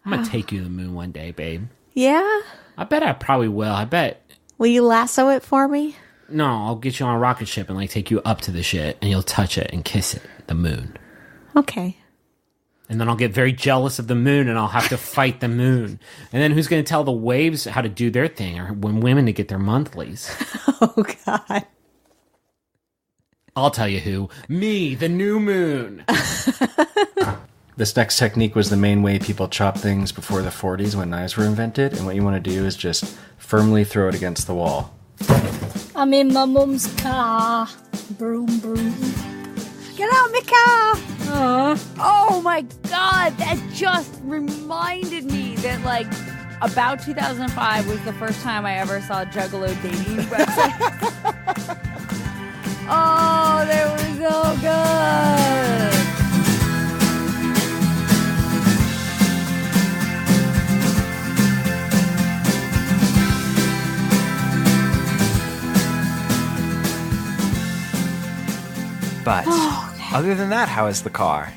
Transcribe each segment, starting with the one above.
I'm going to take you to the moon one day, babe. Yeah? I bet I probably will. I bet. Will you lasso it for me? No, I'll get you on a rocket ship and like take you up to the shit and you'll touch it and kiss it, the moon. Okay. And then I'll get very jealous of the moon and I'll have to fight the moon. And then who's going to tell the waves how to do their thing or when women to get their monthlies? Oh, God. I'll tell you who. Me, the new moon. This next technique was the main way people chopped things before the 40s when knives were invented. And what you want to do is just firmly throw it against the wall. I'm in my mum's car. Broom, broom. Get out of my car! Oh my god, that just reminded me that like about 2005 was the first time I ever saw Juggalo dating websites. Oh, they were so good. But other than that, how is the car?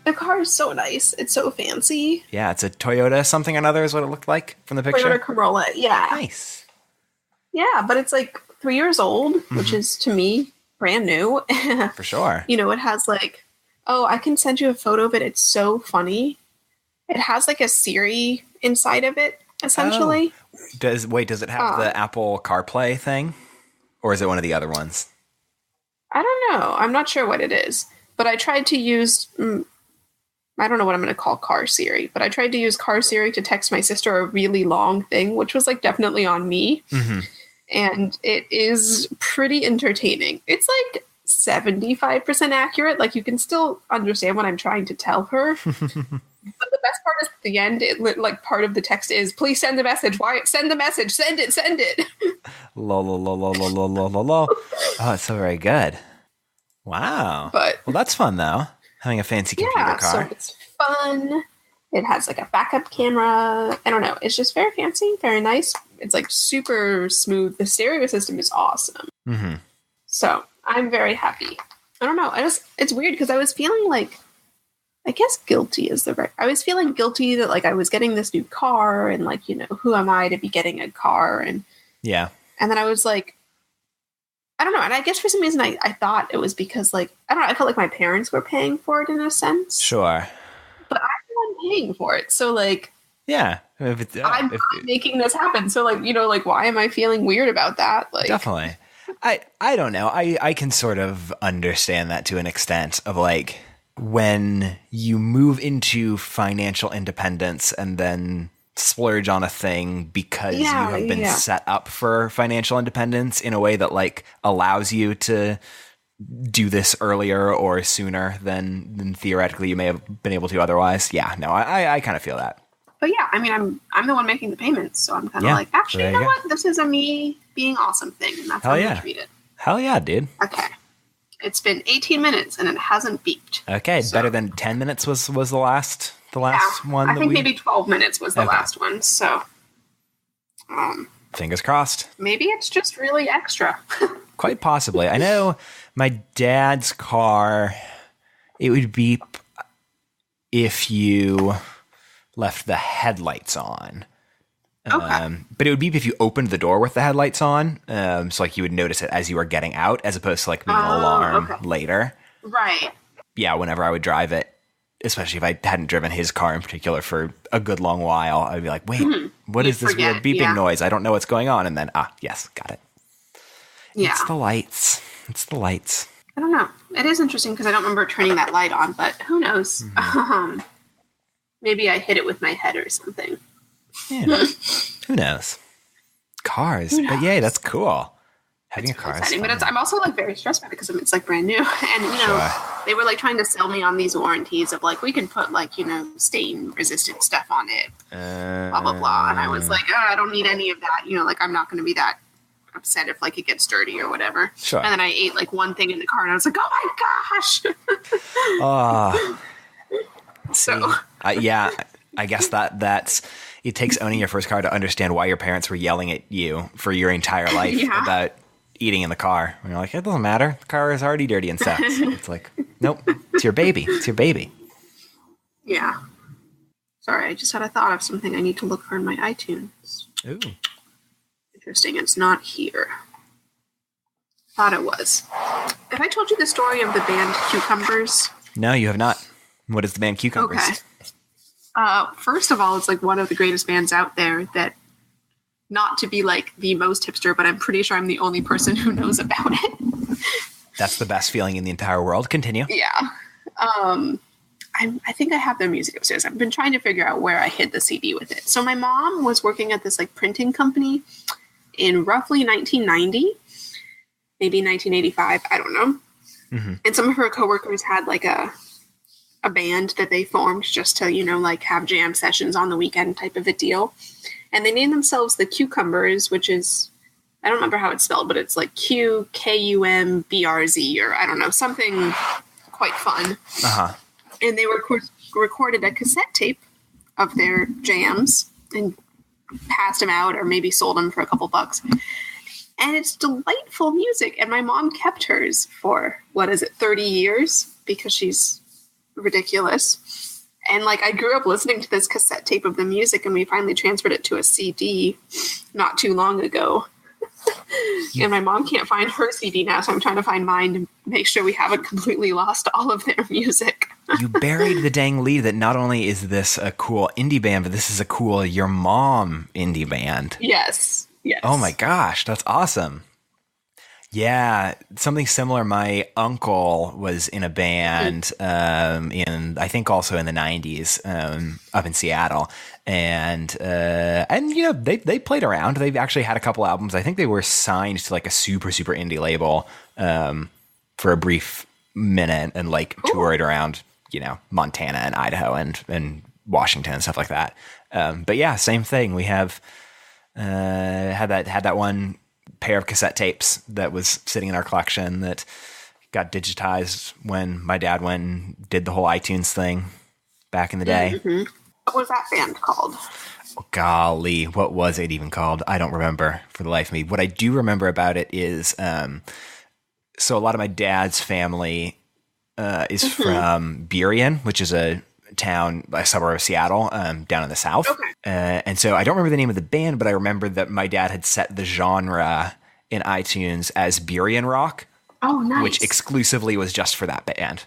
The car is so nice. It's so fancy. Yeah, it's a Toyota something or another is what it looked like from the picture. Toyota Corolla, yeah. Nice. Yeah, but it's like 3 years old, which is, to me, brand new. For sure. You know, it has like, oh, I can send you a photo of it. It's so funny. It has like a Siri inside of it, essentially. Oh. Does it have the Apple CarPlay thing? Or is it one of the other ones? I don't know. I'm not sure what it is. But I tried to use, I don't know what I'm going to call Car Siri, but I tried to use Car Siri to text my sister a really long thing, which was like definitely on me. Mm-hmm. And it is pretty entertaining. It's like 75% accurate. Like you can still understand what I'm trying to tell her. But the best part is at the end, like part of the text is, please send the message. Why? Send the message. Send it. Lol. Oh, it's so very good. Wow. Well, that's fun though. Having a fancy computer car. So it's fun. It has like a backup camera. I don't know. It's just very fancy, very nice. It's like super smooth. The stereo system is awesome. Mm-hmm. So I'm very happy. I don't know. It's weird because I was feeling like, I guess guilty is the right. I was feeling guilty that like I was getting this new car and like, you know, who am I to be getting a car? And yeah. And then I was like, I don't know. And I guess for some reason I thought it was because like, I don't know. I felt like my parents were paying for it in a sense. Sure. But I'm the one paying for it. So like, yeah, I'm making this happen. So like, you know, like why am I feeling weird about that? Like definitely. I don't know. I can sort of understand that to an extent of like, when you move into financial independence and then splurge on a thing because you have been set up for financial independence in a way that like allows you to do this earlier or sooner than theoretically you may have been able to otherwise. Yeah, no, I kind of feel that. But yeah, I mean, I'm the one making the payments, so I'm kind of like, actually, you know what? This is a me being awesome thing, and that's how I'm going to treat it. Hell yeah, dude. Okay. It's been 18 minutes and it hasn't beeped. Okay, so. Better than 10 minutes was the last one. I think maybe 12 minutes was the last one. So, fingers crossed. Maybe it's just really extra. Quite possibly. I know my dad's car. It would beep if you left the headlights on. Okay. But it would beep if you opened the door with the headlights on. So like you would notice it as you were getting out as opposed to like being an alarm later. Right. Yeah, whenever I would drive it, especially if I hadn't driven his car in particular for a good long while, I'd be like, wait, what is this weird beeping noise? I don't know what's going on. And then, yes, got it. Yeah. It's the lights. I don't know. It is interesting because I don't remember turning that light on, but who knows? Mm-hmm. Maybe I hit it with my head or something. Yeah. Who knows? Cars. But yay, that's cool. Having a car is fun. But I'm also like very stressed about it because it's like brand new. And, you know, they were like trying to sell me on these warranties of like, we can put like, you know, stain resistant stuff on it. Blah, blah, blah. And I was like, I don't need any of that. You know, like I'm not going to be that upset if like it gets dirty or whatever. Sure. And then I ate like one thing in the car and I was like, oh my gosh. So, I guess that's it takes owning your first car to understand why your parents were yelling at you for your entire life about eating in the car. And you're like, it doesn't matter. The car is already dirty and stuff. So it's like, nope, it's your baby. It's your baby. Yeah. Sorry, I just had a thought of something I need to look for in my iTunes. Ooh. Interesting, it's not here. Thought it was. Have I told you the story of the band Qkumbrz? No, you have not. What is the band Qkumbrz? Okay. First of all, it's like one of the greatest bands out there that, not to be like the most hipster, but I'm pretty sure I'm the only person who knows about it. That's the best feeling in the entire world. Continue. Yeah. I think I have their music upstairs. I've been trying to figure out where I hid the CD with it. So my mom was working at this like printing company in roughly 1990, maybe 1985. I don't know. Mm-hmm. And some of her coworkers had like a band that they formed just to, like have jam sessions on the weekend type of a deal. And they named themselves the Qkumbrz, which is, I don't remember how it's spelled, but it's like Qkumbrz, or I don't know, something quite fun. Uh-huh. And they recorded a cassette tape of their jams and passed them out, or maybe sold them for a couple bucks. And it's delightful music. And my mom kept hers for, 30 years? Because she's ridiculous. And like, I grew up listening to this cassette tape of the music, and we finally transferred it to a CD not too long ago. And my mom can't find her CD now, so I'm trying to find mine to make sure we haven't completely lost all of their music. You buried the dang lead that not only is this a cool indie band, but this is a cool your mom indie band. Yes. Oh my gosh, that's awesome. Yeah, something similar. My uncle was in a band I think also in the 90s up in Seattle. And they played around. They've actually had a couple albums. I think they were signed to like a super, super indie label for a brief minute and like toured around, Montana and Idaho and Washington and stuff like that. But yeah, same thing. We have had that one pair of cassette tapes that was sitting in our collection that got digitized when my dad went and did the whole iTunes thing back in the day. Mm-hmm. What was that band called? Oh, golly, what was it even called? I don't remember for the life of me. What I do remember about it is, so a lot of my dad's family is from Burien, which is a suburb of Seattle, down in the south. Okay. And so I don't remember the name of the band, but I remember that my dad had set the genre in iTunes as Burien rock. Oh, nice. Which exclusively was just for that band,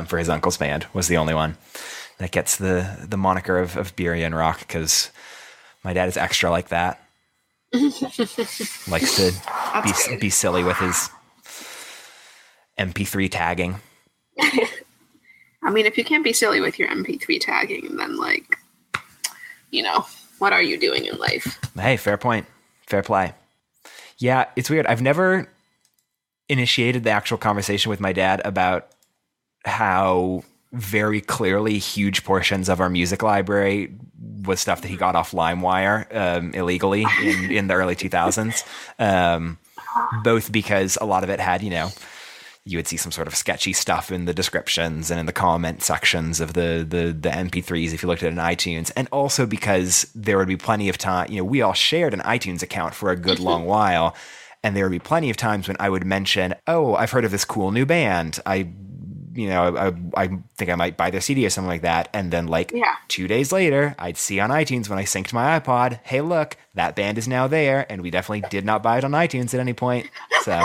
for his uncle's band was the only one that gets the moniker of Burien rock, because my dad is extra like that. Likes to be silly with his MP3 tagging. I mean, if you can't be silly with your MP3 tagging, then what are you doing in life? Hey, fair point. Fair play. Yeah, it's weird. I've never initiated the actual conversation with my dad about how very clearly huge portions of our music library was stuff that he got off LimeWire illegally in the early 2000s. Both because a lot of it had, you would see some sort of sketchy stuff in the descriptions and in the comment sections of the MP3s if you looked at an iTunes, and also because there would be plenty of time, we all shared an iTunes account for a good long while, and there would be plenty of times when I would mention, oh, I've heard of this cool new band. I think I might buy their CD or something like that. And then 2 days later, I'd see on iTunes when I synced my iPod, hey, look, that band is now there. And we definitely did not buy it on iTunes at any point. So,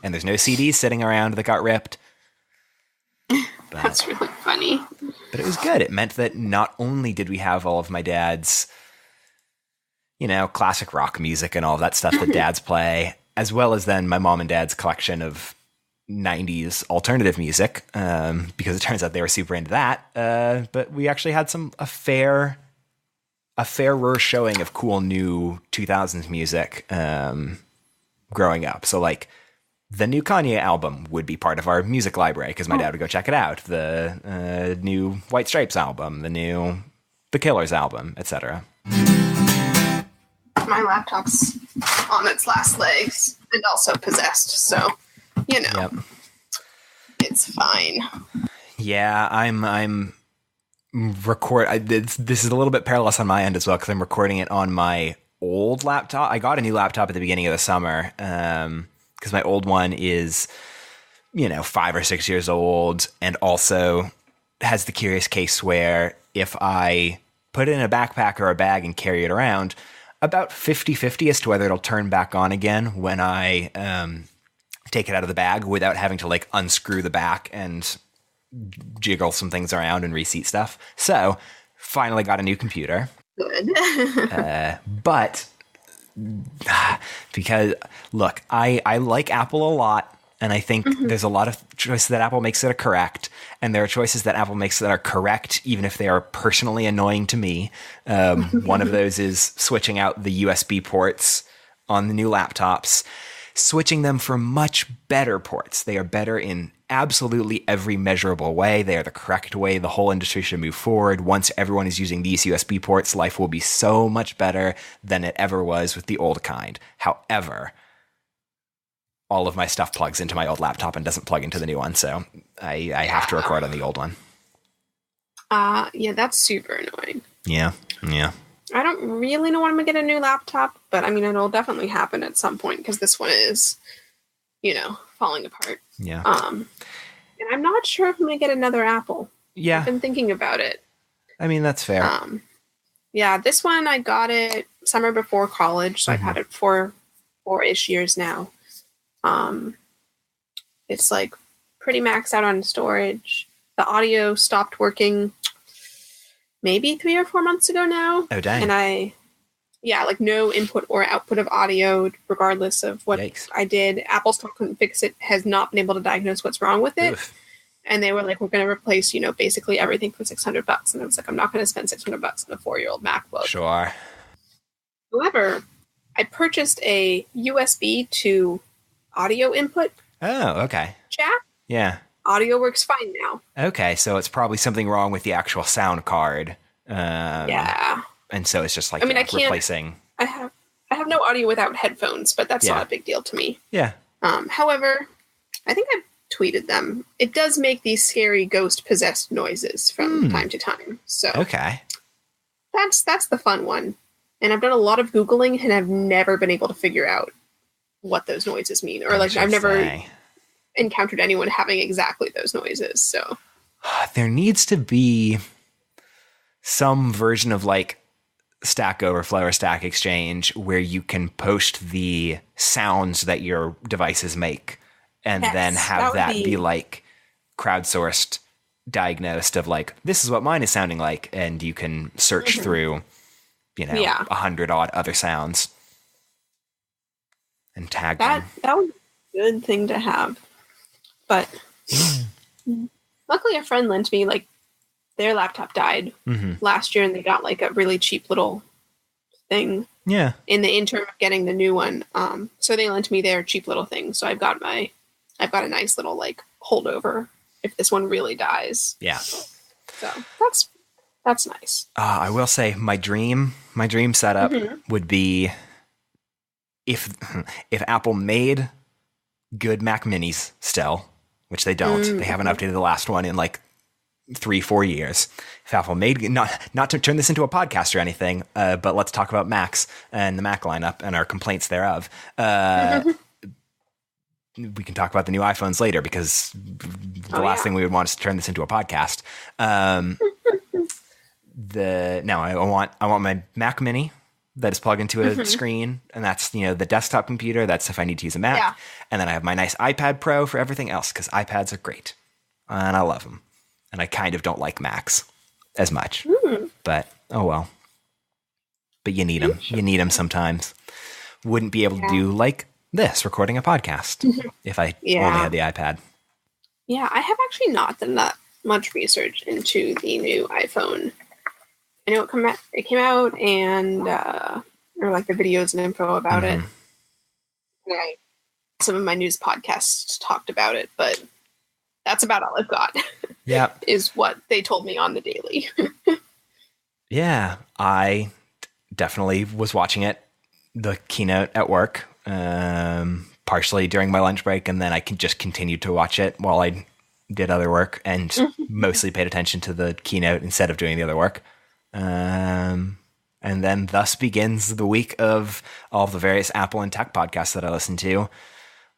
and there's no CDs sitting around that got ripped. But, that's really funny. But it was good. It meant that not only did we have all of my dad's, classic rock music and all of that stuff that dads play, as well as then my mom and dad's collection of 90s alternative music, because it turns out they were super into that. But we actually had a fairer showing of cool new 2000s music growing up. So the new Kanye album would be part of our music library because my dad would go check it out. The new White Stripes album, the Killers album, etc. My laptop's on its last legs and also possessed, so Yep. It's fine. Yeah, I'm this is a little bit perilous on my end as well because I'm recording it on my old laptop. I got a new laptop at the beginning of the summer because my old one is 5 or 6 years old, and also has the curious case where if I put it in a backpack or a bag and carry it around, about 50-50 as to whether it'll turn back on again when I take it out of the bag without having to like unscrew the back and jiggle some things around and reseat stuff. So finally got a new computer. Good. But because look, I like Apple a lot. And I think there's a lot of choices that Apple makes that are correct. And there are choices that Apple makes that are correct, even if they are personally annoying to me. One of those is switching out the USB ports on the new laptops, switching them for much better ports. They are better in absolutely every measurable way. They are the correct way the whole industry should move forward. Once everyone is using these USB ports, life will be so much better than it ever was with the old kind. However, all of my stuff plugs into my old laptop and doesn't plug into the new one, so I have to record on the old one. Yeah, that's super annoying. Yeah. I don't really know when I'm gonna get a new laptop, but I mean, it'll definitely happen at some point because this one is, falling apart. Yeah. And I'm not sure if I'm gonna get another Apple. Yeah. I've been thinking about it. I mean, that's fair. Yeah, this one I got it summer before college, so I've had it for 4-ish years now. It's like pretty maxed out on storage. The audio stopped working maybe 3 or 4 months ago now. Oh, dang. And like no input or output of audio, regardless of what I did. Apple still couldn't fix it, has not been able to diagnose what's wrong with it. Oof. And they were like, we're going to replace, basically everything for $600. And I was like, I'm not going to spend $600 on a 4-year-old MacBook. Sure. However, I purchased a USB to audio input Oh, okay. jack. Yeah. Audio works fine now. Okay, so it's probably something wrong with the actual sound card. Yeah. And so it's just like I mean, I can't- replacing. I have no audio without headphones, but that's not a big deal to me. Yeah. However, I think I tweeted them. It does make these scary ghost possessed noises from time to time. So Okay. that's the fun one. And I've done a lot of Googling and I've never been able to figure out what those noises mean. Or like I've never encountered anyone having exactly those noises. So There needs to be some version of like Stack Overflow or Stack Exchange where you can post the sounds that your devices make and then have that be like crowdsourced, diagnosed of like, this is what mine is sounding like. And you can search through, 100 odd other sounds and tag them. that would be a good thing to have. But luckily a friend lent me like their laptop died last year and they got like a really cheap little thing in the interim of getting the new one. So they lent me their cheap little thing. So I've got a nice little like holdover if this one really dies. Yeah. So that's nice. I will say my dream setup would be if Apple made good Mac Minis still, which they don't. They haven't updated the last one in like 3-4 years. If Apple made not to turn this into a podcast or anything, but let's talk about Macs and the Mac lineup and our complaints thereof. We can talk about the new iPhones later because the last thing we would want is to turn this into a podcast. I want my Mac Mini that is plugged into a screen, and that's the desktop computer. That's if I need to use a Mac, and then I have my nice iPad Pro for everything else because iPads are great, and I love them. And I kind of don't like Macs as much, but oh well. But you need them. You need them sometimes. Wouldn't be able to do like this, recording a podcast, if I only had the iPad. Yeah, I have actually not done that much research into the new iPhone. I know it came out and or like the videos and info about it. And some of my news podcasts talked about it, but that's about all I've got. Yeah. Is what they told me on the daily. Yeah, I definitely was watching it, the keynote at work, partially during my lunch break, and then I can just continue to watch it while I did other work and mostly paid attention to the keynote instead of doing the other work. And then thus begins the week of all of the various Apple and tech podcasts that I listen to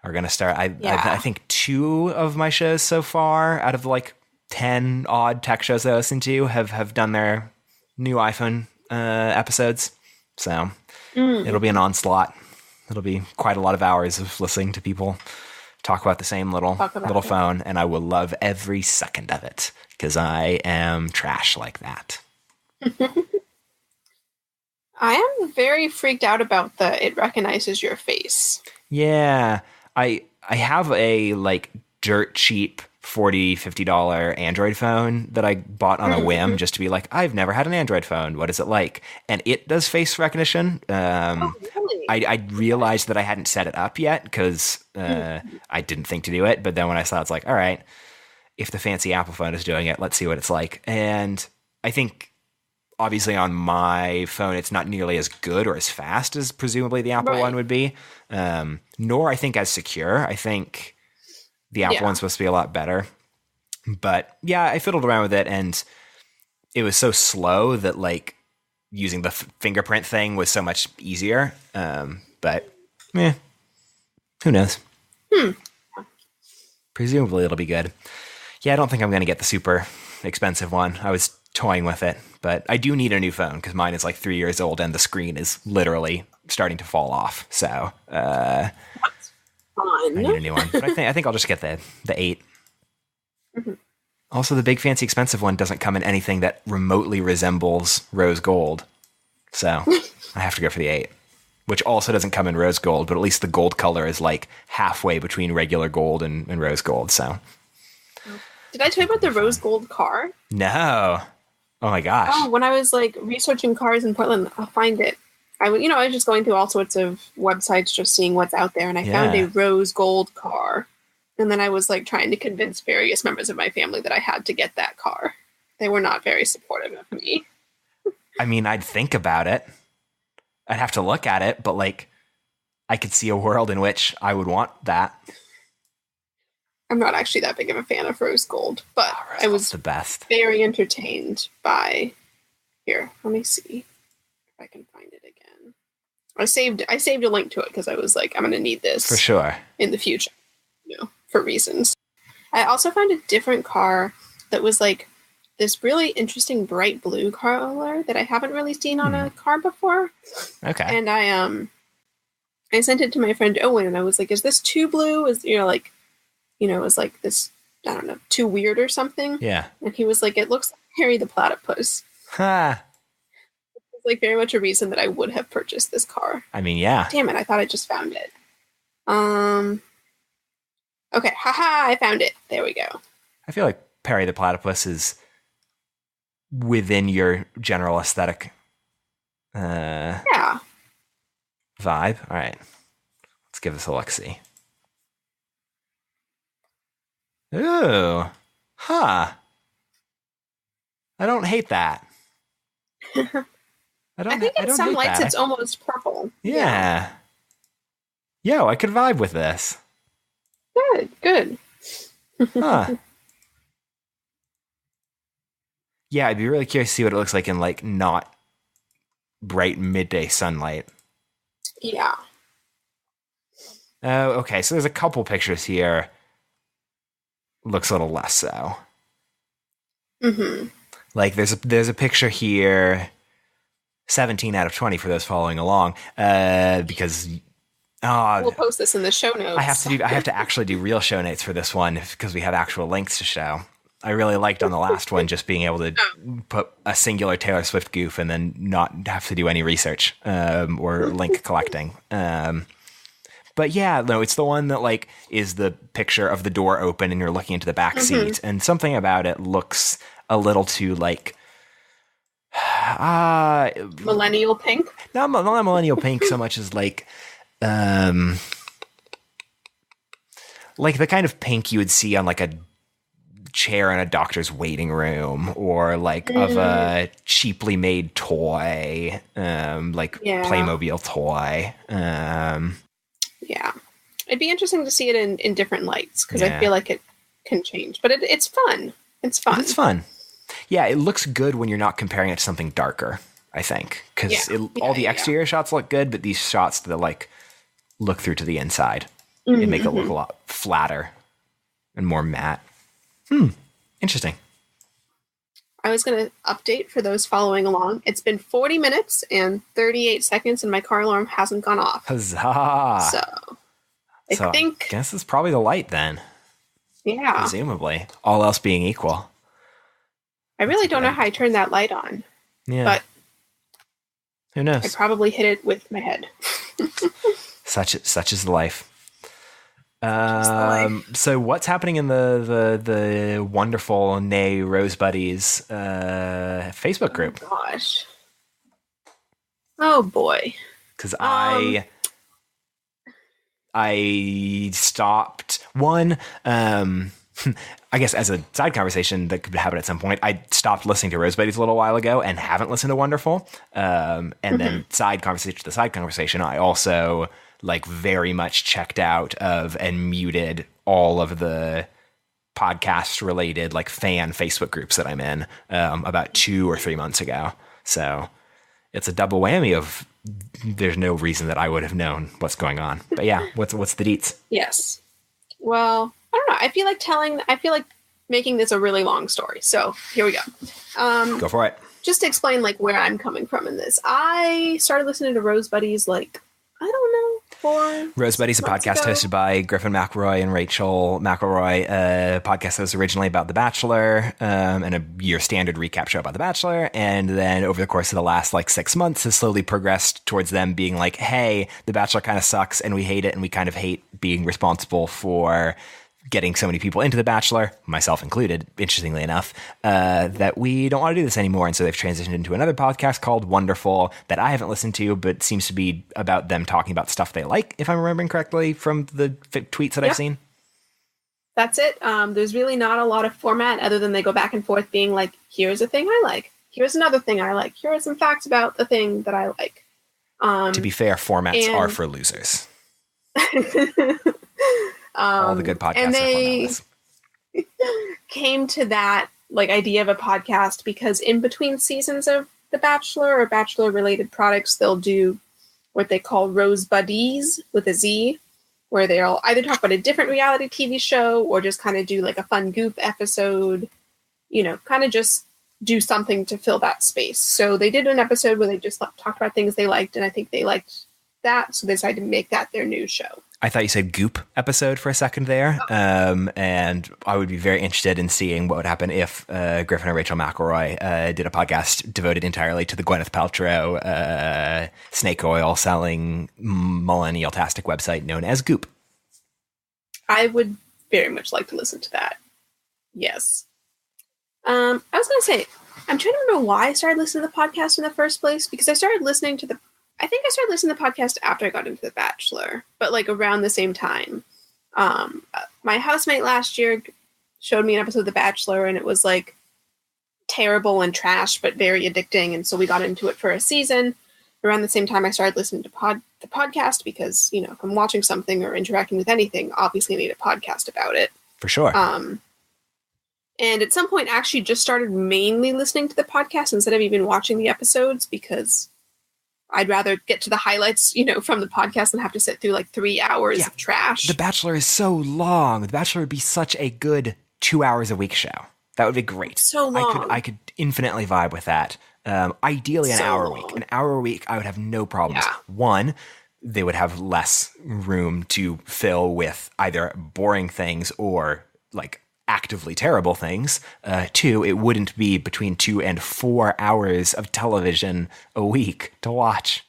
are going to start. I think 2 of my shows so far out of like 10 odd tech shows that I listen to have done their new iPhone episodes. So it'll be an onslaught. It'll be quite a lot of hours of listening to people talk about the same little phone, and I will love every second of it because I am trash like that. I am very freaked out about it recognizes your face. Yeah, I have a like dirt cheap $40-$50 Android phone that I bought on a whim just to be like, I've never had an Android phone. What is it like? And it does face recognition. Really? I realized that I hadn't set it up yet because I didn't think to do it. But then when I saw it, it's like, all right, if the fancy Apple phone is doing it, let's see what it's like. And I think obviously on my phone, it's not nearly as good or as fast as presumably the Apple one would be. Nor I think as secure. I think the Apple one's supposed to be a lot better. But yeah, I fiddled around with it and it was so slow that like using the fingerprint thing was so much easier. But who knows? Presumably it'll be good. Yeah, I don't think I'm going to get the super expensive one. I was toying with it, but I do need a new phone because mine is like 3 years old and the screen is literally starting to fall off. So I need a new one. But I think I'll just get the 8. Also, the big fancy expensive one doesn't come in anything that remotely resembles rose gold. So I have to go for the 8, which also doesn't come in rose gold, but at least the gold color is like halfway between regular gold and rose gold. So did I tell you about the rose gold car? No. Oh my gosh. Oh, when I was like researching cars in Portland, I'll find it. I was just going through all sorts of websites, just seeing what's out there, and I found a rose gold car. And then I was like trying to convince various members of my family that I had to get that car. They were not very supportive of me. I mean, I'd think about it. I'd have to look at it, but like, I could see a world in which I would want that. I'm not actually that big of a fan of rose gold, but I was the best. Very entertained by. Here, let me see if I can find it again. I saved a link to it because I was like, I'm going to need this for sure in the future, for reasons. I also found a different car that was like this really interesting bright blue color that I haven't really seen on a car before. Okay. And I sent it to my friend Owen, and I was like, "Is this too blue? Is is like this, I don't know, too weird or something?" Yeah. And he was like, "It looks like Harry the Platypus." Ha. It's like very much a reason that I would have purchased this car. I mean, yeah. Damn it! I thought I just found it. Okay, haha! I found it. There we go. I feel like Perry the Platypus is within your general aesthetic. Yeah. Vibe. All right, let's give this a look-see. Ooh, huh. I don't hate that. I think in some lights it's almost purple. Yeah. Yo, I could vibe with this. Good. Huh. Yeah, I'd be really curious to see what it looks like in like not bright midday sunlight. Yeah. Oh, okay. So there's a couple pictures here. Looks a little less so. Like there's a picture here. 17 out of 20 for those following along. Because we'll post this in the show notes. I have to actually do real show notes for this one because we have actual links to show. I really liked on the last one just being able to put a singular Taylor Swift goof and then not have to do any research or link collecting. But yeah, no, it's the one that like is the picture of the door open and you're looking into the back seat, and something about it looks a little too like millennial pink. Not millennial pink so much as like the kind of pink you would see on like a chair in a doctor's waiting room, or like of a cheaply made toy, Playmobil toy. Yeah, it'd be interesting to see it in different lights because I feel like it can change, but it's fun. It's fun. Yeah, it looks good when you're not comparing it to something darker, I think, because all the exterior shots look good, but these shots that like look through to the inside, it make it look a lot flatter and more matte. Interesting. I was going to update for those following along. It's been 40 minutes and 38 seconds, and my car alarm hasn't gone off. Huzzah! So So I think, I guess it's probably the light then, yeah. presumably. All else being equal. I really don't know how I turned that light on, Yeah. but who I knows? probably hit it with my head. Such is life. life. So what's happening in the wonderful Nay Rose Buddies Facebook group? Gosh. Oh boy. Because I stopped one. I guess as a side conversation that could happen at some point, I stopped listening to Rose Buddies a little while ago and haven't listened to Wonderful. And then side conversation, I also like very much checked out of and muted all of the podcast related like fan Facebook groups that I'm in about 2 or 3 months ago. So it's a double whammy of there's no reason that I would have known what's going on. But yeah, what's the deets? Yes. Well, I don't know. I feel like making this a really long story. So here we go. Go for it. Just to explain like where I'm coming from in this. I started listening to Rose Buddies like, I don't know, 4 Rose Buddies, a months podcast ago. hosted by Griffin McElroy and Rachel McElroy, a podcast that was originally about The Bachelor, and a year standard recap show about The Bachelor. And then over the course of the last like 6 months has slowly progressed towards them being like, hey, The Bachelor kind of sucks and we hate it and we kind of hate being responsible for getting so many people into The Bachelor, myself included, interestingly enough, that we don't want to do this anymore. And so they've transitioned into another podcast called Wonderful that I haven't listened to, but seems to be about them talking about stuff they like, if I'm remembering correctly from the tweets that I've seen. That's it. There's really not a lot of format other than they go back and forth being like, here's a thing I like. Here's another thing I like. Here are some facts about the thing that I like. To be fair, formats and- are for losers. All the good podcasts and they are formatless. came to that like idea of a podcast because in between seasons of The Bachelor or Bachelor related products, they'll do what they call Rose Buddies with a Z, where they'll either talk about a different reality TV show or just kind of do like a fun goof episode, you know, kind of just do something to fill that space. So they did an episode where they just talked about things they liked, and I think they liked that, so they decided to make that their new show. I thought you said goop episode for a second there. And I would be very interested in seeing what would happen if Griffin and Rachel McElroy did a podcast devoted entirely to the Gwyneth Paltrow snake oil selling millennial-tastic website known as Goop. I would very much like to listen to that. Yes. I was going to say, I'm trying to remember why I started listening to the podcast in the first place, because I started listening to the podcast after I got into The Bachelor, but like around the same time. My housemate last year showed me an episode of The Bachelor, and it was like terrible and trash, but very addicting. And so we got into it for a season. Around the same time, I started listening to the podcast because, you know, if I'm watching something or interacting with anything, obviously I need a podcast about it. For sure. And at some point, actually just started mainly listening to the podcast instead of even watching the episodes, because I'd rather get to the highlights, you know, from the podcast than have to sit through like 3 hours of trash. The Bachelor is so long. The Bachelor would be such a good 2 hours a week show. That would be great. So long. I could infinitely vibe with that. Ideally an So hour a long. week. An hour a week, I would have no problems. Yeah. One, they would have less room to fill with either boring things or like actively terrible things. Two, it wouldn't be between 2 and 4 hours of television a week to watch.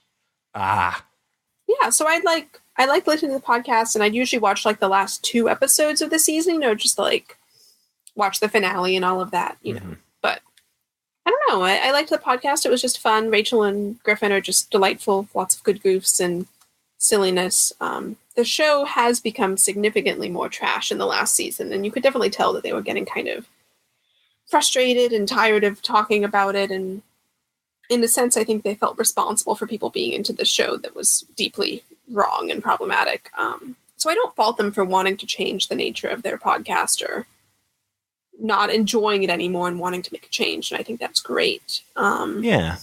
Yeah, so I like listening to the podcast, and I'd usually watch like the last 2 episodes of the season, you know, just to, like watch the finale and all of that, you know. But I don't know. I liked the podcast. It was just fun. Rachel and Griffin are just delightful. Lots of good goofs and silliness. The show has become significantly more trash in the last season, and you could definitely tell that they were getting kind of frustrated and tired of talking about it. And in a sense, I think they felt responsible for people being into the show that was deeply wrong and problematic. So I don't fault them for wanting to change the nature of their podcast or not enjoying it anymore and wanting to make a change. And I think that's great. Yeah.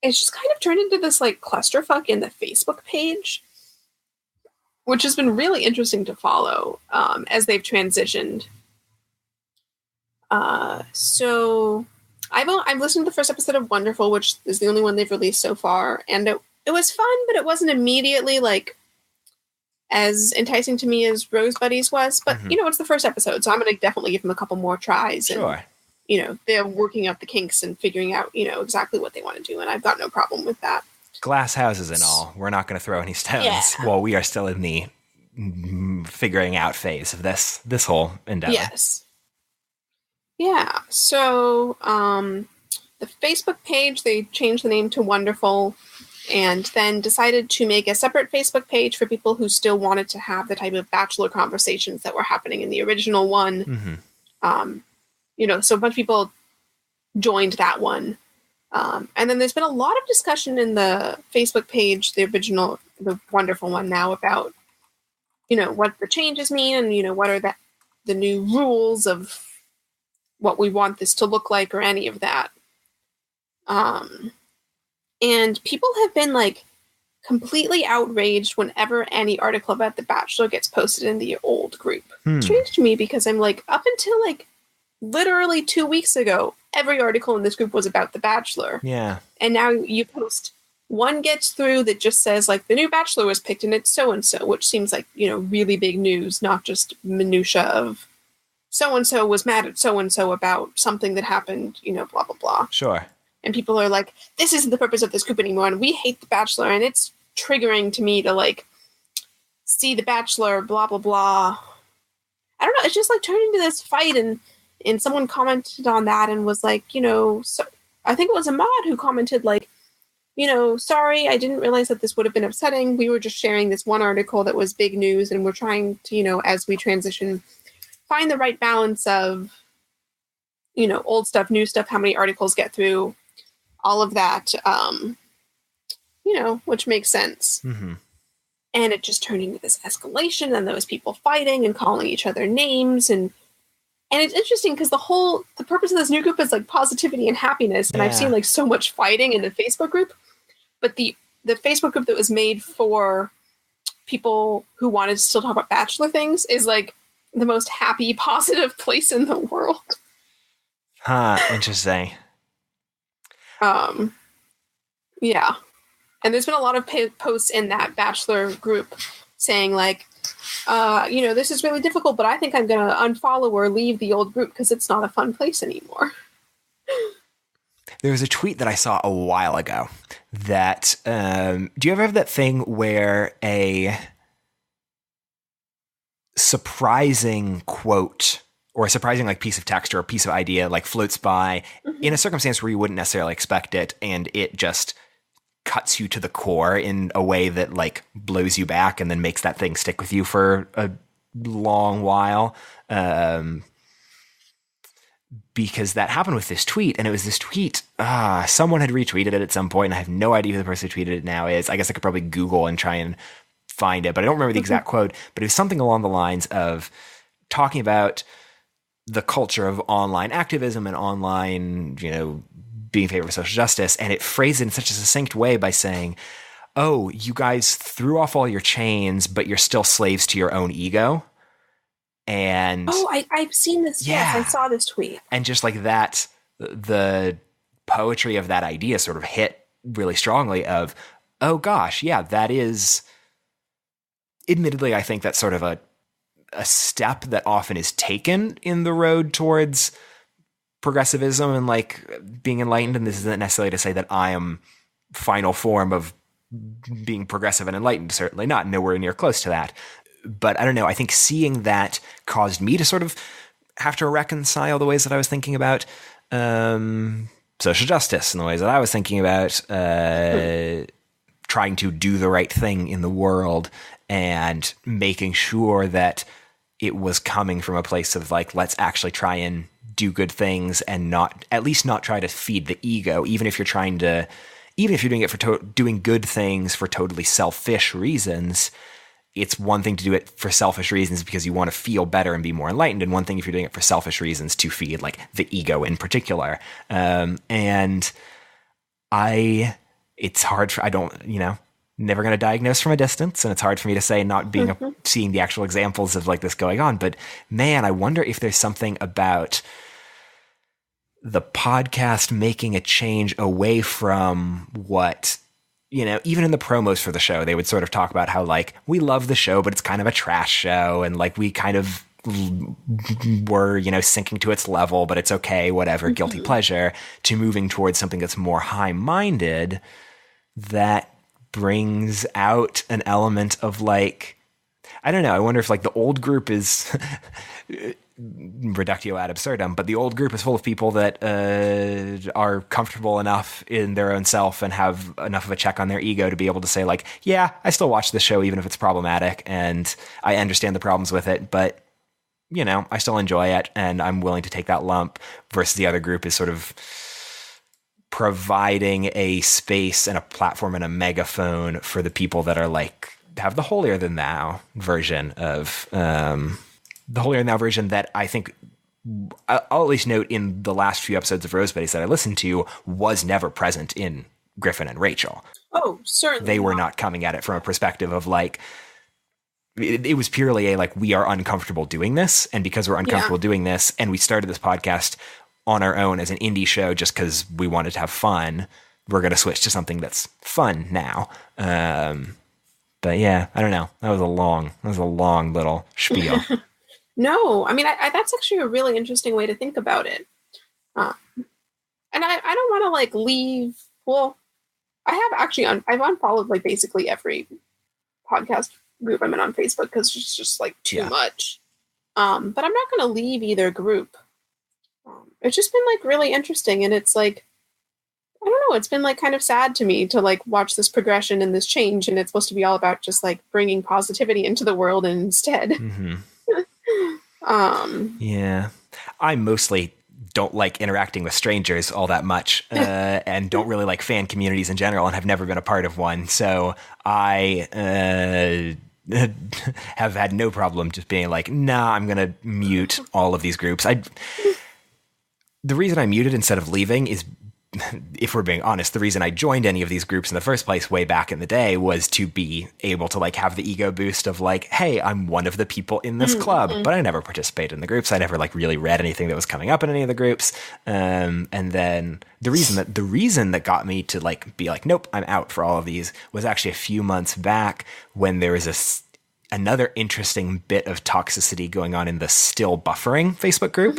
It's just kind of turned into this like clusterfuck in the Facebook page, which has been really interesting to follow as they've transitioned. So I've listened to the first episode of Wonderful, which is the only one they've released so far, and it was fun, but it wasn't immediately like as enticing to me as Rose Buddies was. But it's the first episode, so I'm going to definitely give them a couple more tries. Sure. And, they're working out the kinks and figuring out exactly what they want to do, and I've got no problem with that. Glass houses and all. We're not going to throw any stones. Yeah. While we are still in the figuring out phase of this whole endeavor. Yes. Yeah. So the Facebook page, they changed the name to Wonderful, and then decided to make a separate Facebook page for people who still wanted to have the type of Bachelor conversations that were happening in the original one. So a bunch of people joined that one. And then there's been a lot of discussion in the Facebook page, the Wonderful one now, about, what the changes mean and, what are the new rules of what we want this to look like or any of that. And people have been like completely outraged whenever any article about The Bachelor gets posted in the old group. Strange to me because I'm like, up until like literally 2 weeks ago, every article in this group was about The Bachelor. Yeah. And now you post one gets through that just says like the new Bachelor was picked and it's so-and-so, which seems like, really big news, not just minutia of so-and-so was mad at so-and-so about something that happened, blah, blah, blah. Sure. And people are like, this isn't the purpose of this group anymore, and we hate The Bachelor, and it's triggering to me to, like, see The Bachelor, blah, blah, blah. I don't know, it's just, like, turned into this fight, and someone commented on that and was like, so I think it was Ahmad who commented, like, sorry, I didn't realize that this would have been upsetting. We were just sharing this one article that was big news, and we're trying to, as we transition, find the right balance of, old stuff, new stuff, how many articles get through, all of that, which makes sense. And it just turned into this escalation, and those people fighting and calling each other names. And it's interesting because the purpose of this new group is like positivity and happiness. And I've seen like so much fighting in the Facebook group, but the Facebook group that was made for people who wanted to still talk about Bachelor things is like the most happy, positive place in the world. Interesting. Yeah. And there's been a lot of posts in that Bachelor group saying like, this is really difficult, but I think I'm going to unfollow or leave the old group because it's not a fun place anymore. There was a tweet that I saw a while ago that, do you ever have that thing where a surprising quote or a surprising like piece of text or a piece of idea like floats by in a circumstance where you wouldn't necessarily expect it, and it just cuts you to the core in a way that like blows you back and then makes that thing stick with you for a long while? Because that happened with this tweet, and it was this tweet. Someone had retweeted it at some point, and I have no idea who the person who tweeted it now is. I guess I could probably Google and try and find it, but I don't remember the exact quote, but it was something along the lines of talking about the culture of online activism and online, being in favor of social justice. And it phrased it in such a succinct way by saying, oh, you guys threw off all your chains, but you're still slaves to your own ego. And I've seen this. Yeah. Yes, I saw this tweet. And just like that, the poetry of that idea sort of hit really strongly of, oh gosh, yeah, that is admittedly, I think that's sort of a step that often is taken in the road towards progressivism and like being enlightened. And this isn't necessarily to say that I am final form of being progressive and enlightened. Certainly not. Nowhere near close to that. But I don't know. I think seeing that caused me to sort of have to reconcile the ways that I was thinking about social justice and the ways that I was thinking about trying to do the right thing in the world and making sure that it was coming from a place of like, let's actually try and do good things and not, at least not try to feed the ego, even if you're doing it for doing good things for totally selfish reasons. It's one thing to do it for selfish reasons because you want to feel better and be more enlightened, and one thing if you're doing it for selfish reasons to feed like the ego in particular. And it's hard for, never going to diagnose from a distance, and it's hard for me to say not being seeing the actual examples of like this going on. But man, I wonder if there's something about the podcast making a change away from what, even in the promos for the show, they would sort of talk about how like, we love the show, but it's kind of a trash show. And like, we kind of were, sinking to its level, but it's okay, whatever, guilty pleasure, to moving towards something that's more high-minded that brings out an element of like, I don't know. I wonder if like the old group is reductio ad absurdum, but the old group is full of people that are comfortable enough in their own self and have enough of a check on their ego to be able to say like, yeah, I still watch this show even if it's problematic and I understand the problems with it, but I still enjoy it and I'm willing to take that lump, versus the other group is sort of providing a space and a platform and a megaphone for the people that are like, have the holier than thou version of the holier than thou version that I think I'll at least note in the last few episodes of Rose Buddies that I listened to was never present in Griffin and Rachel. Oh, certainly. They were not coming at it from a perspective of like, it was purely a like, we are uncomfortable doing this. And because we're uncomfortable doing this, and we started this podcast on our own as an indie show just because we wanted to have fun, we're going to switch to something that's fun now. But yeah, I don't know. That was a long little spiel. No, I mean, I that's actually a really interesting way to think about it. And I don't want to like leave. Well, I have actually I've unfollowed like basically every podcast group I'm in on Facebook because it's just like too much. But I'm not going to leave either group. It's just been like really interesting, and it's like, I don't know, it's been like kind of sad to me to like watch this progression and this change, and it's supposed to be all about just like bringing positivity into the world, and instead. Mm-hmm. Yeah, I mostly don't like interacting with strangers all that much, and don't really like fan communities in general, and have never been a part of one. So I have had no problem just being like, nah, I'm going to mute all of these groups. The reason I muted instead of leaving is, if we're being honest, the reason I joined any of these groups in the first place way back in the day was to be able to like have the ego boost of like, hey, I'm one of the people in this club, but I never participated in the groups. I never like really read anything that was coming up in any of the groups. And then the reason that got me to like be like, nope, I'm out for all of these was actually a few months back when there was another interesting bit of toxicity going on in the Still Buffering Facebook group.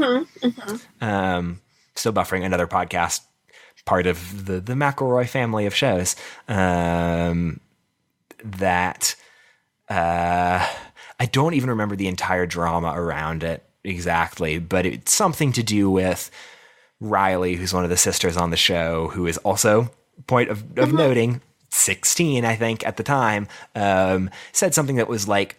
Still Buffering, another podcast, part of the McElroy family of shows, that I don't even remember the entire drama around it exactly, but it's something to do with Riley, who's one of the sisters on the show, who is also, point of noting, 16, I think, at the time, said something that was like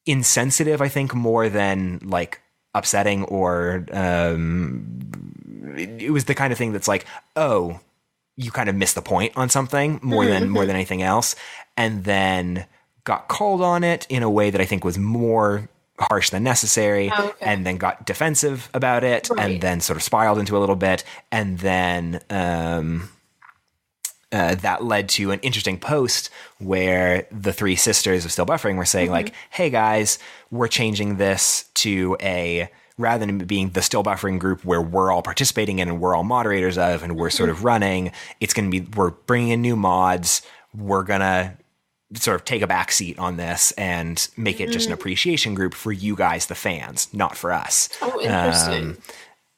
insensitive, I think, more than like upsetting, or it was the kind of thing that's like, oh, you kind of missed the point on something more than anything else, and then got called on it in a way that I think was more harsh than necessary, and then got defensive about it, and then sort of spiraled into a little bit, and then that led to an interesting post where the three sisters of Still Buffering were saying like, hey guys, we're changing this to rather than being the Still Buffering group where we're all participating in and we're all moderators of and we're sort of running, it's going to be, we're bringing in new mods. We're going to sort of take a back seat on this and make it just an appreciation group for you guys, the fans, not for us. Oh, interesting.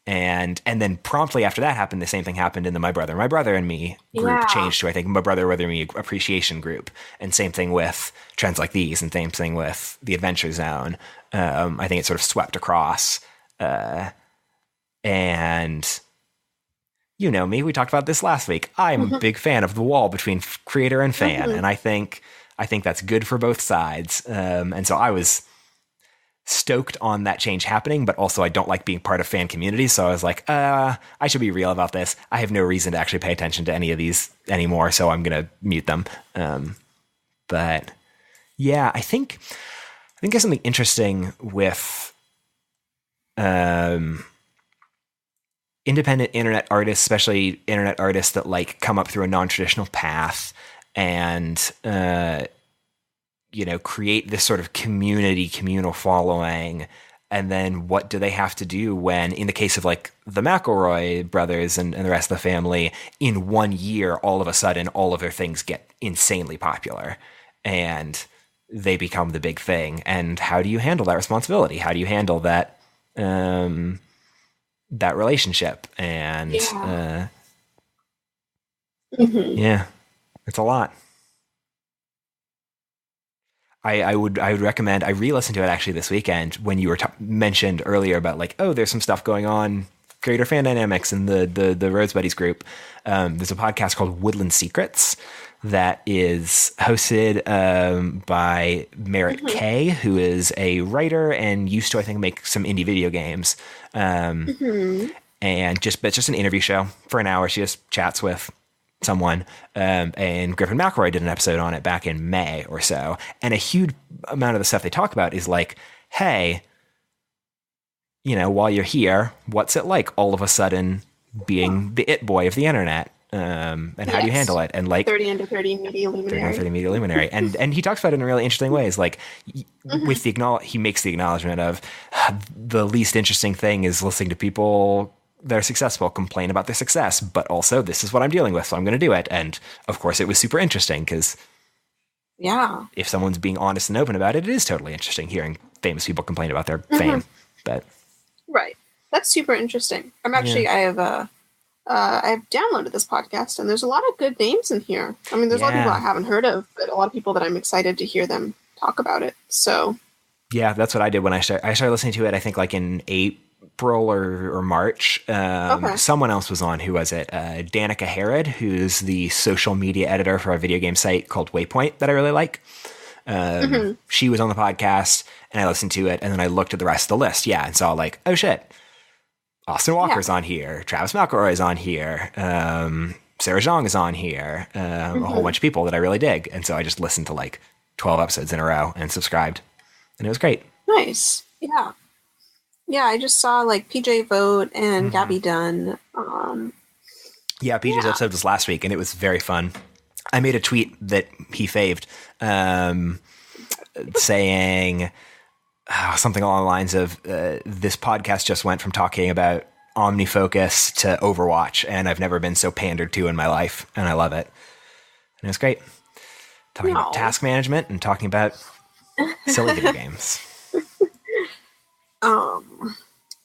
And then promptly after that happened, the same thing happened in the My Brother and Me group changed to, I think, My Brother and Me appreciation group. And same thing with Trends Like These, and same thing with the Adventure Zone. I think it sort of swept across. And you know me, we talked about this last week. I'm a big fan of the wall between creator and fan. And I think that's good for both sides. And so I was stoked on that change happening, but also I don't like being part of fan communities. So I was like, I should be real about this. I have no reason to actually pay attention to any of these anymore, so I'm going to mute them. But yeah, I think there's something interesting with independent internet artists, especially internet artists that like come up through a non-traditional path and create this sort of communal following And then what do they have to do when, in the case of like the McElroy brothers and the rest of the family, in 1 year, all of a sudden, all of their things get insanely popular and they become the big thing. And how do you handle that responsibility? How do you handle that, that relationship? And, yeah, it's a lot. I would recommend, I re-listened to it actually this weekend when you were mentioned earlier about like, oh, there's some stuff going on, greater fan dynamics in the Rose Buddies group. There's a podcast called Woodland Secrets that is hosted by Merritt Kay, who is a writer and used to, I think, make some indie video games. And it's just an interview show for an hour. She just chats with someone, and Griffin McElroy did an episode on it back in May or so. And a huge amount of the stuff they talk about is like, hey, you know, while you're here, what's it like all of a sudden being the it boy of the internet? And how do you handle it? And like 30 under 30 media luminary. 30 under 30 media luminary. And he talks about it in really interesting ways. Like with he makes the acknowledgement of the least interesting thing is listening to people that are successful complain about their success, but also this is what I'm dealing with, so I'm going to do it. And of course it was super interesting because if someone's being honest and open about it, it is totally interesting hearing famous people complain about their fame. But right, that's super interesting. I'm actually I have downloaded this podcast, and there's a lot of good names in here. I mean, there's a lot of people I haven't heard of, but a lot of people that I'm excited to hear them talk about it. So yeah, that's what I did when I started listening to it. I think like in April or March. Someone else was on. Who was it? Danica Herod, who's the social media editor for a video game site called Waypoint that I really like. She was on the podcast, and I listened to it, and then I looked at the rest of the list. Yeah, and saw like, oh shit, Austin Walker's on here, Travis McElroy's on here, Sarah Zhang is on here, a whole bunch of people that I really dig. And so I just listened to like 12 episodes in a row and subscribed, and it was great. Nice. Yeah. Yeah, I just saw like PJ Vogt and Gabby Dunn. PJ's episode was last week, and it was very fun. I made a tweet that he faved, saying something along the lines of, this podcast just went from talking about OmniFocus to Overwatch, and I've never been so pandered to in my life, and I love it. And it was great. Talking about task management and talking about silly video games.